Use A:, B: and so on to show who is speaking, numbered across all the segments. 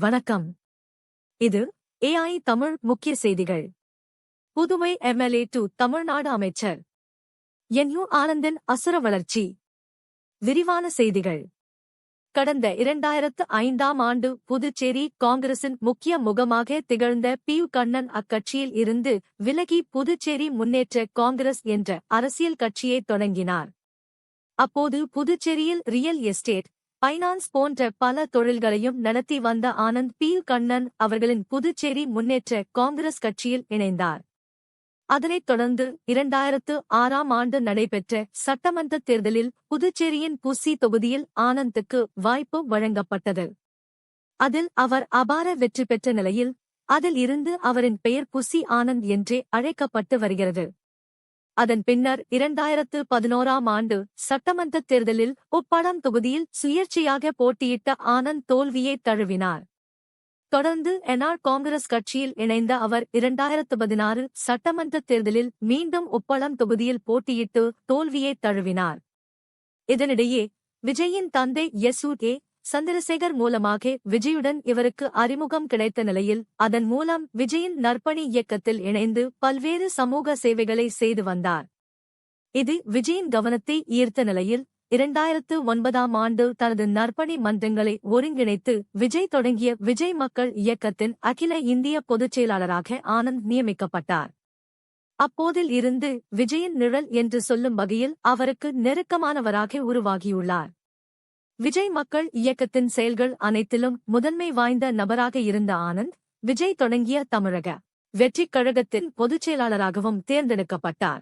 A: வணக்கம். இது AI தமிழ் முக்கிய செய்திகள். புதுவை MLA தமிழ்நாடு அமைச்சர் NU ஆனந்தன் அசுர வளர்ச்சி. விரிவான செய்திகள். கடந்த 2005ஆம் ஆண்டு புதுச்சேரி காங்கிரசின் முக்கிய முகமாக திகழ்ந்த PU கண்ணன் அக்கட்சியில் இருந்து விலகி புதுச்சேரி முன்னேற்ற காங்கிரஸ் என்ற அரசியல் கட்சியை தொடங்கினார். அப்போது புதுச்சேரியில் ரியல் எஸ்டேட், பைனான்ஸ் போன்ற பல தொழில்களையும் நடத்தி வந்த ஆனந்த் PU கண்ணன் அவர்களின் புதுச்சேரி முன்னேற்ற காங்கிரஸ் கட்சியில் இணைந்தார். அதனைத் தொடர்ந்து 2006ஆம் ஆண்டு நடைபெற்ற சட்டமன்ற தேர்தலில் புதுச்சேரியின் புசி தொகுதியில் ஆனந்துக்கு வாய்ப்பு வழங்கப்பட்டது. அதில் அவர் அபார வெற்றி பெற்ற நிலையில் அதில் இருந்து அவரின் பெயர் புசி ஆனந்த் என்றே அழைக்கப்பட்டு வருகிறது. அதன் பின்னர் 2011ஆம் ஆண்டு சட்டமன்ற தேர்தலில் உப்பளம் தொகுதியில் சுயேட்சையாக போட்டியிட்ட ஆனந்த் தோல்வியை தழுவினார். தொடர்ந்து என்ஆர் காங்கிரஸ் கட்சியில் இணைந்த அவர் 2016 சட்டமன்ற தேர்தலில் மீண்டும் உப்பளம் தொகுதியில் போட்டியிட்டு தோல்வியை தழுவினார். இதனிடையே விஜயின் தந்தை SUA சந்திரசேகர் மூலமாக விஜயுடன் இவருக்கு அறிமுகம் கிடைத்த நிலையில் அதன் மூலம் விஜயின் நற்பணி இயக்கத்தில் இணைந்து பல்வேறு சமூக சேவைகளை செய்து வந்தார். இது விஜயின் கவனத்தை ஈர்த்த நிலையில் 2009ஆம் ஆண்டு தனது நற்பணி மன்றங்களை ஒருங்கிணைத்து விஜய் தொடங்கிய விஜய் மக்கள் இயக்கத்தின் அகில இந்திய பொதுச் செயலாளராக ஆனந்த் நியமிக்கப்பட்டார். அப்போதில் இருந்து விஜயின் நிழல் என்று சொல்லும் வகையில் அவருக்கு நெருக்கமானவராக உருவாகியுள்ளார். விஜய் மக்கள் இயக்கத்தின் செயல்கள் அனைத்திலும் முதன்மை வாய்ந்த நபராக இருந்த ஆனந்த் விஜய் தொடங்கிய தமிழக வெற்றிக் கழகத்தின் பொதுச் செயலாளராகவும் தேர்ந்தெடுக்கப்பட்டார்.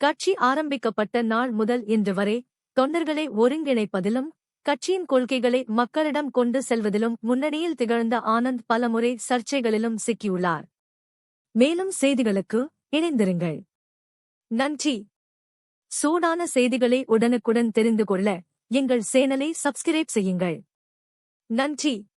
A: கட்சி ஆரம்பிக்கப்பட்ட நாள் முதல் இன்று வரை தொண்டர்களை ஒருங்கிணைப்பதிலும் கட்சியின் கொள்கைகளை மக்களிடம் கொண்டு செல்வதிலும் முன்னணியில் திகழ்ந்த ஆனந்த் பலமுறை சர்ச்சைகளிலும் சிக்கியுள்ளார். மேலும் செய்திகளுக்கு இணைந்திருங்கள். நன்றி. சூடான செய்திகளை உடனுக்குடன் தெரிந்து கொள்ள எங்கள் சேனலை சப்ஸ்கிரைப் செய்யுங்கள். நன்றி.